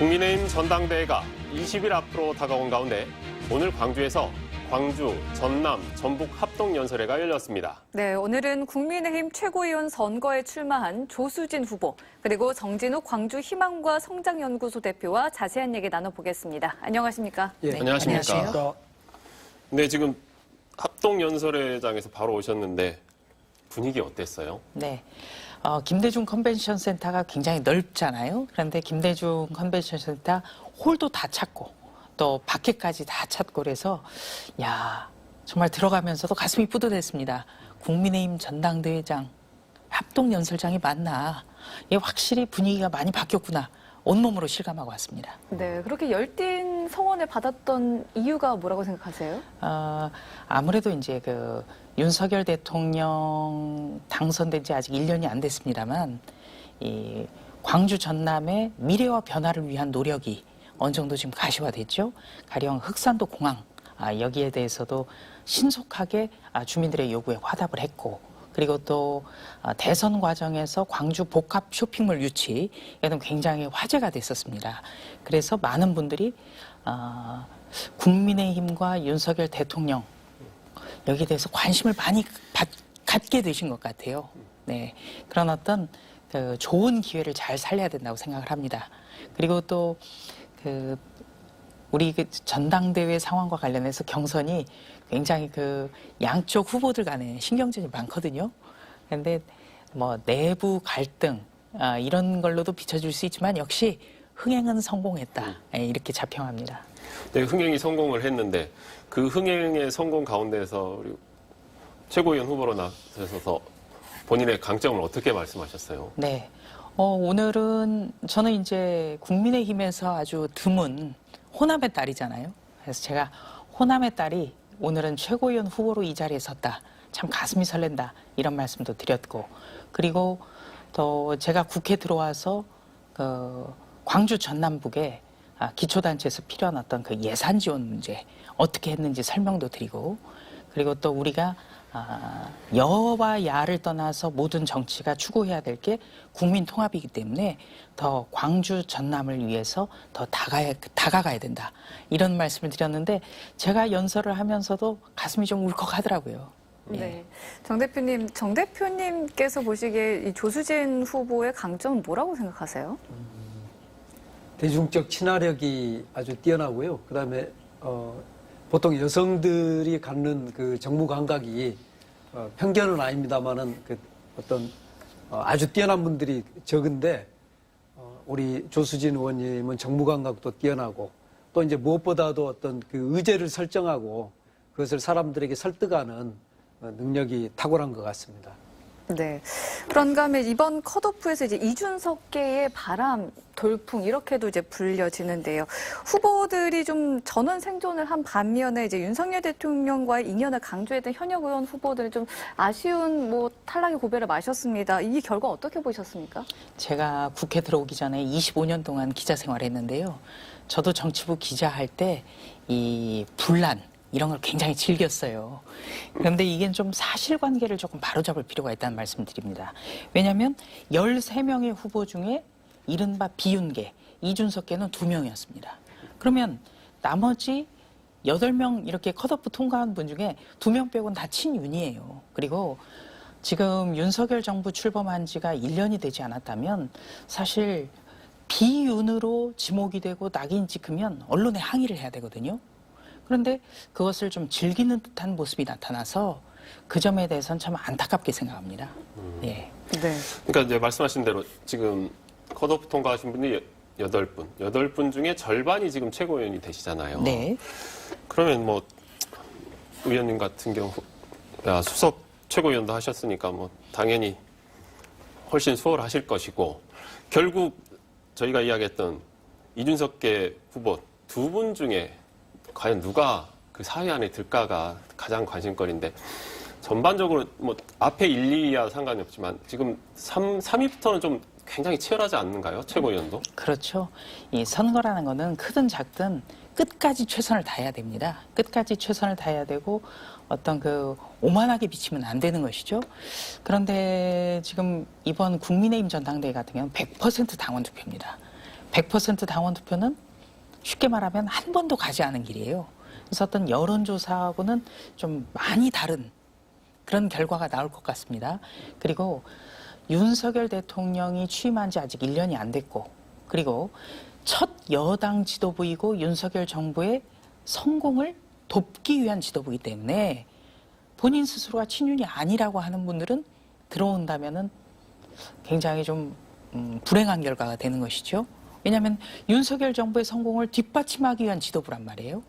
국민의힘 전당대회가 20일 앞으로 다가온 가운데 오늘 광주에서 광주, 전남, 전북 합동연설회가 열렸습니다. 네, 오늘은 국민의힘 최고위원 선거에 출마한 조수진 후보, 그리고 정진욱 광주희망과 성장연구소 대표와 자세한 얘기 나눠보겠습니다. 안녕하십니까? 예, 안녕하십니까? 안녕하십니까? 네, 지금 합동연설회장에서 바로 오셨는데 분위기 어땠어요? 네. 김대중 컨벤션 센터가 굉장히 넓잖아요. 그런데 김대중 컨벤션 센터 홀도 다 찾고 또 밖에까지 다 찾고 그래서 야 정말 들어가면서도 가슴이 뿌듯했습니다. 국민의힘 전당대회장 합동연설장이 맞나. 이게 확실히 분위기가 많이 바뀌었구나. 온몸으로 실감하고 왔습니다. 네, 그렇게 열띤 성원을 받았던 이유가 뭐라고 생각하세요? 아무래도 이제 윤석열 대통령 당선된 지 아직 1년이 안 됐습니다만 이 광주 전남의 미래와 변화를 위한 노력이 어느 정도 지금 가시화됐죠. 가령 흑산도 공항 여기에 대해서도 신속하게 주민들의 요구에 화답을 했고, 그리고 또 대선 과정에서 광주 복합 쇼핑몰 유치 이는 굉장히 화제가 됐었습니다. 그래서 많은 분들이 국민의힘과 윤석열 대통령 여기에 대해서 관심을 많이 갖게 되신 것 같아요. 네, 그런 어떤 좋은 기회를 잘 살려야 된다고 생각을 합니다. 그리고 또 우리 전당대회 상황과 관련해서 경선이 굉장히 양쪽 후보들 간에 신경전이 많거든요. 그런데 뭐 내부 갈등 이런 걸로도 비춰줄 수 있지만 역시 흥행은 성공했다. 이렇게 자평합니다. 네, 흥행이 성공을 했는데 그 흥행의 성공 가운데서 우리 최고위원 후보로 나서서 본인의 강점을 어떻게 말씀하셨어요? 네. 오늘은 저는 이제 국민의힘에서 아주 드문 호남의 딸이잖아요. 그래서 제가 호남의 딸이 오늘은 최고위원 후보로 이 자리에 섰다. 참 가슴이 설렌다. 이런 말씀도 드렸고, 그리고 또 제가 국회 들어와서 광주 전남북에 기초단체에서 필요한 어떤 예산 지원 문제 어떻게 했는지 설명도 드리고, 그리고 또 우리가 여와 야를 떠나서 모든 정치가 추구해야 될 게 국민 통합이기 때문에 더 광주 전남을 위해서 더 다가가야 된다. 이런 말씀을 드렸는데 제가 연설을 하면서도 가슴이 좀 울컥하더라고요. 네. 정 대표님께서 보시기에 이 조수진 후보의 강점은 뭐라고 생각하세요? 대중적 친화력이 아주 뛰어나고요. 그다음에 보통 여성들이 갖는 정무 감각이 편견은 아닙니다만은 어떤 아주 뛰어난 분들이 적은데 우리 조수진 의원님은 정무 감각도 뛰어나고 또 이제 무엇보다도 어떤 의제를 설정하고 그것을 사람들에게 설득하는 능력이 탁월한 것 같습니다. 네. 그런가 하면 이번 컷오프에서 이제 이준석계의 바람, 돌풍 이렇게도 이제 불려지는데요. 후보들이 좀 전원 생존을 한 반면에 이제 윤석열 대통령과의 인연을 강조했던 현역 의원 후보들이 좀 아쉬운 탈락의 고배를 마셨습니다. 이 결과 어떻게 보셨습니까? 제가 국회 들어오기 전에 25년 동안 기자 생활했는데요. 저도 정치부 기자할 때 이 분란 이런 걸 굉장히 즐겼어요. 그런데 이게 좀 사실관계를 조금 바로잡을 필요가 있다는 말씀 드립니다. 왜냐하면 13명의 후보 중에 이른바 비윤계, 이준석계는 2명이었습니다. 그러면 나머지 8명 이렇게 컷오프 통과한 분 중에 2명 빼고는 다 친윤이에요. 그리고 지금 윤석열 정부 출범한 지가 1년이 되지 않았다면 사실 비윤으로 지목이 되고 낙인 찍히면 언론에 항의를 해야 되거든요. 그런데 그것을 좀 즐기는 듯한 모습이 나타나서 그 점에 대해서는 참 안타깝게 생각합니다. 예. 네. 그러니까 이제 말씀하신 대로 지금 컷오프 통과하신 분이 8분. 8분 중에 절반이 지금 최고위원이 되시잖아요. 네. 그러면 의원님 같은 경우 수석 최고위원도 하셨으니까 당연히 훨씬 수월하실 것이고, 결국 저희가 이야기했던 이준석계 후보 2분 중에 과연 누가 그 사회 안에 들까가 가장 관심거리인데, 전반적으로 앞에 1, 2야 상관이 없지만 지금 3위부터는 좀 굉장히 치열하지 않는가요? 최고위원도? 그렇죠. 이 선거라는 거는 크든 작든 끝까지 최선을 다해야 됩니다. 끝까지 최선을 다해야 되고 어떤 오만하게 비치면 안 되는 것이죠. 그런데 지금 이번 국민의힘 전당대회 같은 경우는 100% 당원 투표입니다. 100% 당원 투표는 쉽게 말하면 한 번도 가지 않은 길이에요. 그래서 어떤 여론조사하고는 좀 많이 다른 그런 결과가 나올 것 같습니다. 그리고 윤석열 대통령이 취임한 지 아직 1년이 안 됐고, 그리고 첫 여당 지도부이고 윤석열 정부의 성공을 돕기 위한 지도부이기 때문에 본인 스스로가 친윤이 아니라고 하는 분들은 들어온다면은 굉장히 좀 불행한 결과가 되는 것이죠. 왜냐하면 윤석열 정부의 성공을 뒷받침하기 위한 지도부란 말이에요.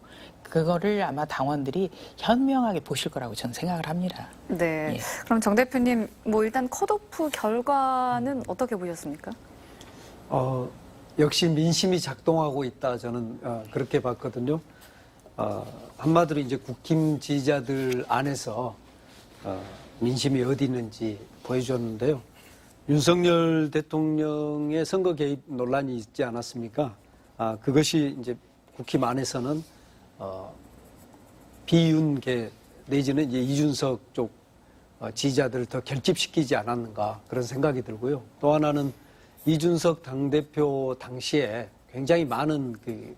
그거를 아마 당원들이 현명하게 보실 거라고 저는 생각을 합니다. 네. 예. 그럼 정 대표님, 뭐 일단 컷오프 결과는 어떻게 보셨습니까? 역시 민심이 작동하고 있다 저는 그렇게 봤거든요. 한마디로 이제 국힘 지지자들 안에서 민심이 어디 있는지 보여줬는데요. 윤석열 대통령의 선거 개입 논란이 있지 않았습니까? 그것이 이제 국힘 안에서는 비윤계 내지는 이제 이준석 쪽 지지자들을 더 결집시키지 않았는가 그런 생각이 들고요. 또 하나는 이준석 당대표 당시에 굉장히 많은 그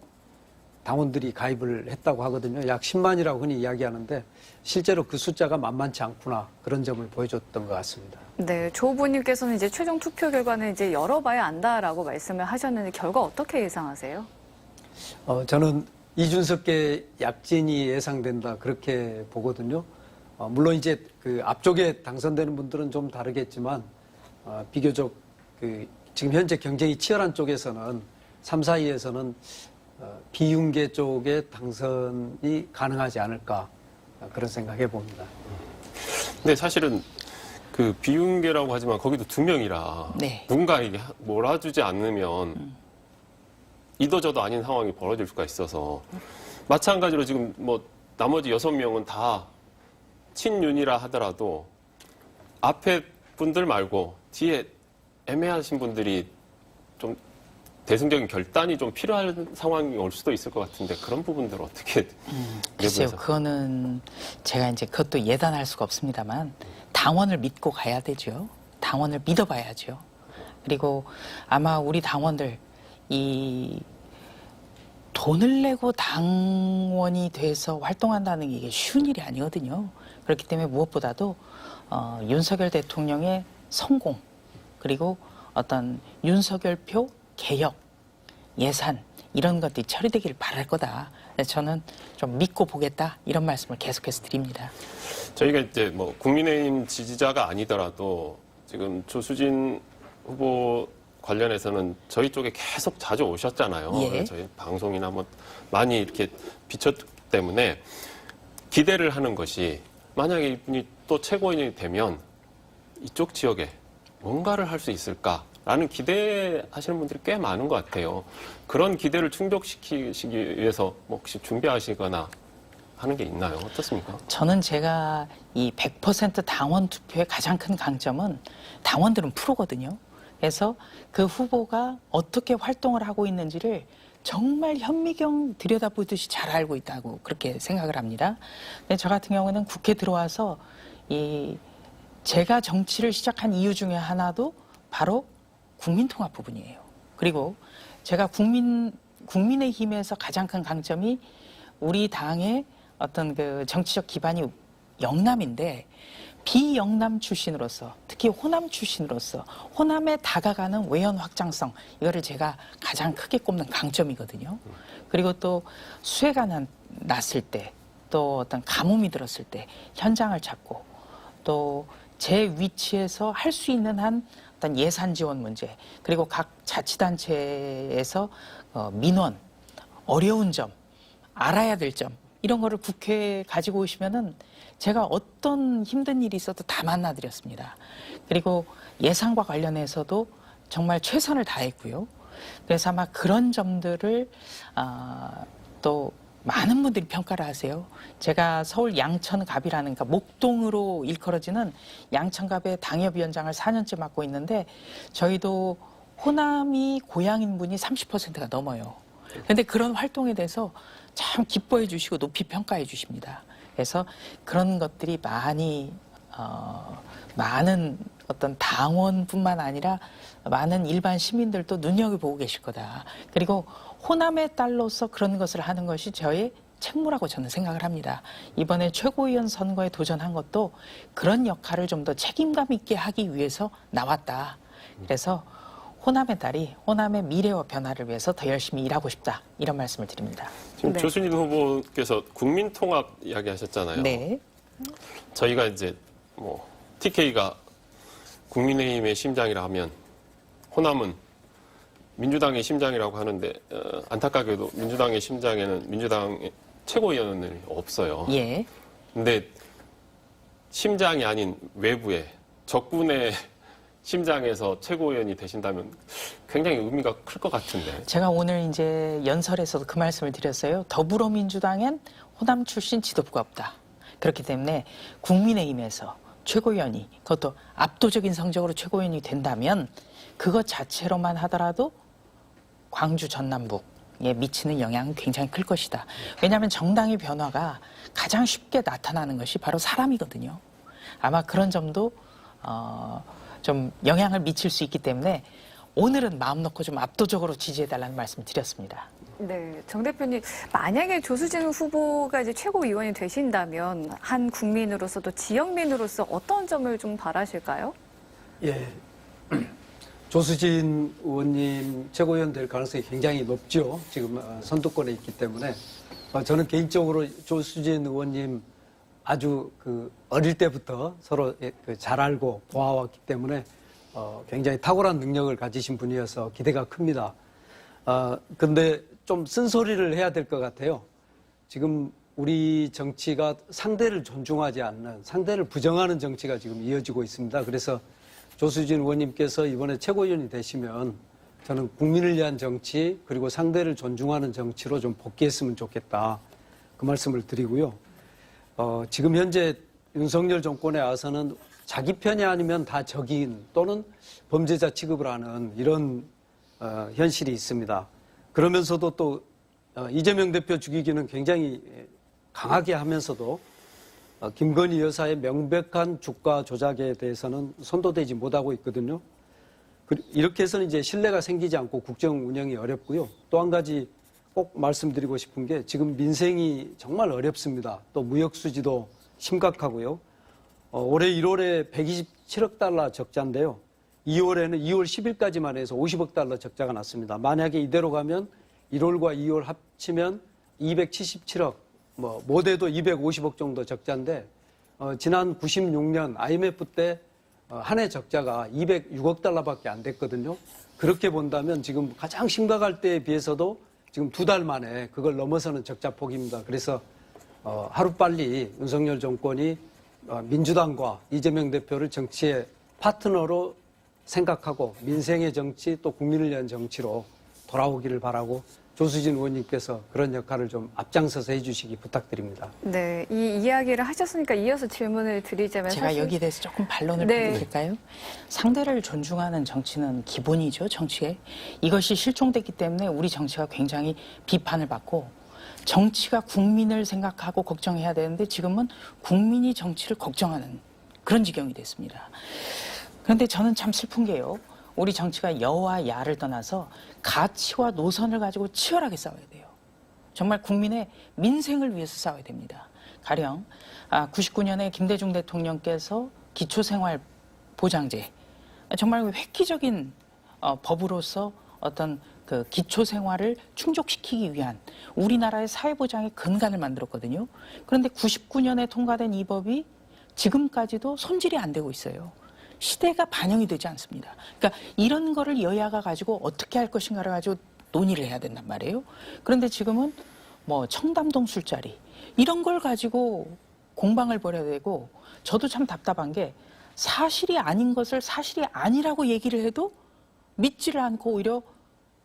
당원들이 가입을 했다고 하거든요. 약 10만이라고 흔히 이야기하는데 실제로 그 숫자가 만만치 않구나 그런 점을 보여줬던 것 같습니다. 네, 조 후보님께서는 이제 최종 투표 결과는 이제 열어봐야 안다라고 말씀을 하셨는데 결과 어떻게 예상하세요? 저는 이준석계 약진이 예상된다 그렇게 보거든요. 물론 이제 그 앞쪽에 당선되는 분들은 좀 다르겠지만 비교적 그 지금 현재 경쟁이 치열한 쪽에서는 3, 4위에서는 비윤계 쪽에 당선이 가능하지 않을까 그런 생각해 봅니다. 근데 사실은 그 비윤계라고 하지만 거기도 2명이라 네. 누군가 이게 몰아주지 않으면 이도저도 아닌 상황이 벌어질 수가 있어서 마찬가지로 지금 뭐 나머지 6명은 다 친윤이라 하더라도 앞에 분들 말고 뒤에 애매하신 분들이 좀 대승적인 결단이 좀 필요한 상황이 올 수도 있을 것 같은데 그런 부분들 어떻게 글쎄요, 내부에서 그거는 제가 이제 그것도 예단할 수가 없습니다만 당원을 믿고 가야 되죠. 당원을 믿어봐야죠. 그리고 아마 우리 당원들 이 돈을 내고 당원이 돼서 활동한다는 게 이게 쉬운 일이 아니거든요. 그렇기 때문에 무엇보다도 윤석열 대통령의 성공 그리고 어떤 윤석열표 개혁, 예산 이런 것들이 처리되기를 바랄 거다. 저는 좀 믿고 보겠다 이런 말씀을 계속해서 드립니다. 저희가 이제 뭐 국민의힘 지지자가 아니더라도 지금 조수진 후보 관련해서는 저희 쪽에 계속 자주 오셨잖아요. 예. 저희 방송이나 뭐 많이 이렇게 비쳤기 때문에 기대를 하는 것이 만약에 이분이 또 최고인이 되면 이쪽 지역에 뭔가를 할 수 있을까라는 기대하시는 분들이 꽤 많은 것 같아요. 그런 기대를 충족시키기 위해서 뭐 혹시 준비하시거나 하는 게 있나요? 어떻습니까? 저는 제가 이 100% 당원 투표의 가장 큰 강점은 당원들은 프로거든요. 그래서 그 후보가 어떻게 활동을 하고 있는지를 정말 현미경 들여다보듯이 잘 알고 있다고 그렇게 생각을 합니다. 근데 저 같은 경우는 국회 들어와서 제가 정치를 시작한 이유 중에 하나도 바로 국민통합 부분이에요. 그리고 제가 국민의힘에서 가장 큰 강점이 우리 당의 어떤 그 정치적 기반이 영남인데 비영남 출신으로서 특히 호남 출신으로서 호남에 다가가는 외연 확장성 이거를 제가 가장 크게 꼽는 강점이거든요. 그리고 또 수해가 났을 때 또 어떤 가뭄이 들었을 때 현장을 찾고 또 제 위치에서 할 수 있는 한 어떤 예산 지원 문제 그리고 각 자치단체에서 민원 어려운 점 알아야 될 점 이런 거를 국회에 가지고 오시면은 제가 어떤 힘든 일이 있어도 다 만나드렸습니다. 그리고 예산과 관련해서도 정말 최선을 다했고요. 그래서 아마 그런 점들을 또 많은 분들이 평가를 하세요. 제가 서울 양천갑이라는 그러니까 목동으로 일컬어지는 양천갑의 당협위원장을 4년째 맡고 있는데 저희도 호남이 고향인 분이 30%가 넘어요. 그런데 그런 활동에 대해서 참 기뻐해 주시고 높이 평가해 주십니다. 그래서 그런 것들이 많이 많은 어떤 당원뿐만 아니라 많은 일반 시민들도 눈여겨보고 계실 거다. 그리고 호남의 딸로서 그런 것을 하는 것이 저의 책무라고 저는 생각을 합니다. 이번에 최고위원 선거에 도전한 것도 그런 역할을 좀 더 책임감 있게 하기 위해서 나왔다. 그래서 호남의 딸이 호남의 미래와 변화를 위해서 더 열심히 일하고 싶다. 이런 말씀을 드립니다. 지금 네. 조순인 후보께서 국민통합 이야기하셨잖아요. 네. 저희가 이제 뭐 TK가 국민의힘의 심장이라 하면 호남은 민주당의 심장이라고 하는데 안타깝게도 민주당의 심장에는 민주당의 최고위원은 없어요. 예. 근데 심장이 아닌 외부의 적군의 심장에서 최고위원이 되신다면 굉장히 의미가 클 것 같은데. 제가 오늘 이제 연설에서도 그 말씀을 드렸어요. 더불어민주당엔 호남 출신 지도부가 없다. 그렇기 때문에 국민의힘에서 최고위원이 그것도 압도적인 성적으로 최고위원이 된다면 그것 자체로만 하더라도 광주 전남북에 미치는 영향은 굉장히 클 것이다. 왜냐하면 정당의 변화가 가장 쉽게 나타나는 것이 바로 사람이거든요. 아마 그런 점도 좀 영향을 미칠 수 있기 때문에 오늘은 마음 놓고 좀 압도적으로 지지해달라는 말씀을 드렸습니다. 네, 정 대표님, 만약에 조수진 후보가 이제 최고위원이 되신다면 한 국민으로서 또 지역민으로서 어떤 점을 좀 바라실까요? 예. 조수진 의원님 최고위원 될 가능성이 굉장히 높죠. 지금 선두권에 있기 때문에. 저는 개인적으로 조수진 의원님 아주 어릴 때부터 서로 잘 알고 보아왔기 때문에 굉장히 탁월한 능력을 가지신 분이어서 기대가 큽니다. 근데 좀 쓴소리를 해야 될 것 같아요. 지금 우리 정치가 상대를 존중하지 않는, 상대를 부정하는 정치가 지금 이어지고 있습니다. 그래서 조수진 의원님께서 이번에 최고위원이 되시면 저는 국민을 위한 정치, 그리고 상대를 존중하는 정치로 좀 복귀했으면 좋겠다. 그 말씀을 드리고요. 지금 현재 윤석열 정권에 와서는 자기 편이 아니면 다 적인 또는 범죄자 취급을 하는 이런 현실이 있습니다. 그러면서도 또 이재명 대표 죽이기는 굉장히 강하게 하면서도 김건희 여사의 명백한 주가 조작에 대해서는 손도대지 못하고 있거든요. 이렇게 해서는 이제 신뢰가 생기지 않고 국정 운영이 어렵고요. 또 한 가지 꼭 말씀드리고 싶은 게 지금 민생이 정말 어렵습니다. 또 무역 수지도 심각하고요. 올해 1월에 127억 달러 적자인데요. 2월에는 2월 10일까지만 해서 50억 달러 적자가 났습니다. 만약에 이대로 가면 1월과 2월 합치면 277억, 못해도 250억 정도 적자인데, 지난 96년 IMF 때 한 해 적자가 206억 달러밖에 안 됐거든요. 그렇게 본다면 지금 가장 심각할 때에 비해서도 지금 2달 만에 그걸 넘어서는 적자 폭입니다. 그래서 하루빨리 윤석열 정권이 민주당과 이재명 대표를 정치의 파트너로 생각하고 민생의 정치 또 국민을 위한 정치로 돌아오기를 바라고 조수진 의원님께서 그런 역할을 좀 앞장서서 해주시기 부탁드립니다. 네, 이 이야기를 하셨으니까 이어서 질문을 드리자면 제가 여기에 대해서 조금 반론을 드릴까요? 상대를 존중하는 정치는 기본이죠, 정치에. 이것이 실종됐기 때문에 우리 정치가 굉장히 비판을 받고 정치가 국민을 생각하고 걱정해야 되는데 지금은 국민이 정치를 걱정하는 그런 지경이 됐습니다. 그런데 저는 참 슬픈 게요. 우리 정치가 여와 야를 떠나서 가치와 노선을 가지고 치열하게 싸워야 돼요. 정말 국민의 민생을 위해서 싸워야 됩니다. 가령 99년에 김대중 대통령께서 기초생활보장제, 정말 획기적인 법으로서 어떤 그 기초생활을 충족시키기 위한 우리나라의 사회보장의 근간을 만들었거든요. 그런데 99년에 통과된 이 법이 지금까지도 손질이 안 되고 있어요. 시대가 반영이 되지 않습니다. 그러니까 이런 거를 여야가 가지고 어떻게 할 것인가를 가지고 논의를 해야 된단 말이에요. 그런데 지금은 청담동 술자리 이런 걸 가지고 공방을 벌여야 되고, 저도 참 답답한 게 사실이 아닌 것을 사실이 아니라고 얘기를 해도 믿지를 않고 오히려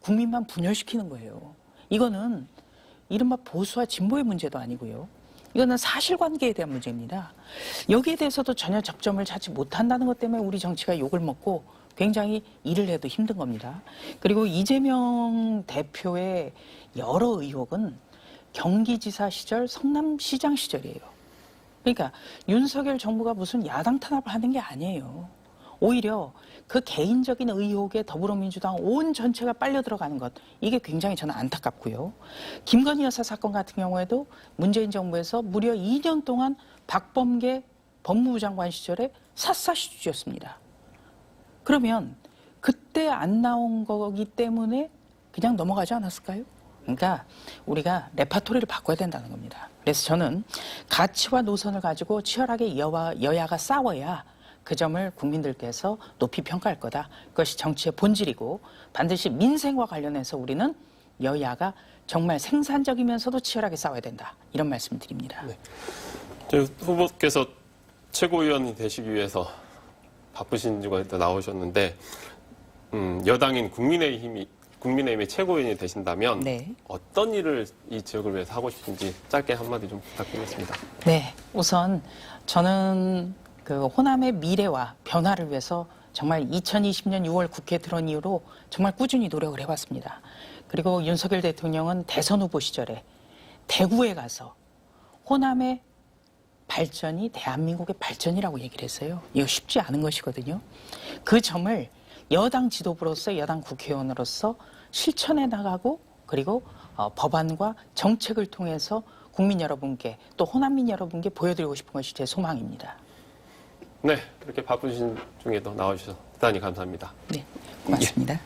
국민만 분열시키는 거예요. 이거는 이른바 보수와 진보의 문제도 아니고요. 이거는 사실관계에 대한 문제입니다. 여기에 대해서도 전혀 접점을 찾지 못한다는 것 때문에 우리 정치가 욕을 먹고 굉장히 일을 해도 힘든 겁니다. 그리고 이재명 대표의 여러 의혹은 경기지사 시절, 성남시장 시절이에요. 그러니까 윤석열 정부가 무슨 야당 탄압을 하는 게 아니에요. 오히려 그 개인적인 의혹에 더불어민주당 온 전체가 빨려 들어가는 것, 이게 굉장히 저는 안타깝고요. 김건희 여사 사건 같은 경우에도 문재인 정부에서 무려 2년 동안 박범계 법무부 장관 시절에 샅샅이 뒤졌습니다. 그러면 그때 안 나온 거기 때문에 그냥 넘어가지 않았을까요? 그러니까 우리가 레파토리를 바꿔야 된다는 겁니다. 그래서 저는 가치와 노선을 가지고 치열하게 여야가 싸워야 그 점을 국민들께서 높이 평가할 거다. 그것이 정치의 본질이고 반드시 민생과 관련해서 우리는 여야가 정말 생산적이면서도 치열하게 싸워야 된다. 이런 말씀을 드립니다. 네. 저 후보께서 최고위원이 되시기 위해서 바쁘신 주가 나오셨는데 여당인 국민의힘의 최고위원이 되신다면 네. 어떤 일을 이 지역을 위해서 하고 싶은지 짧게 한마디 좀 부탁드리겠습니다. 네, 우선 저는 그 호남의 미래와 변화를 위해서 정말 2020년 6월 국회 들어온 이후로 정말 꾸준히 노력을 해왔습니다. 그리고 윤석열 대통령은 대선 후보 시절에 대구에 가서 호남의 발전이 대한민국의 발전이라고 얘기를 했어요. 이거 쉽지 않은 것이거든요. 그 점을 여당 지도부로서 여당 국회의원으로서 실천해 나가고 그리고 법안과 정책을 통해서 국민 여러분께 또 호남민 여러분께 보여드리고 싶은 것이 제 소망입니다. 네, 이렇게 바쁘신 중에도 나와주셔서 대단히 감사합니다. 네, 고맙습니다.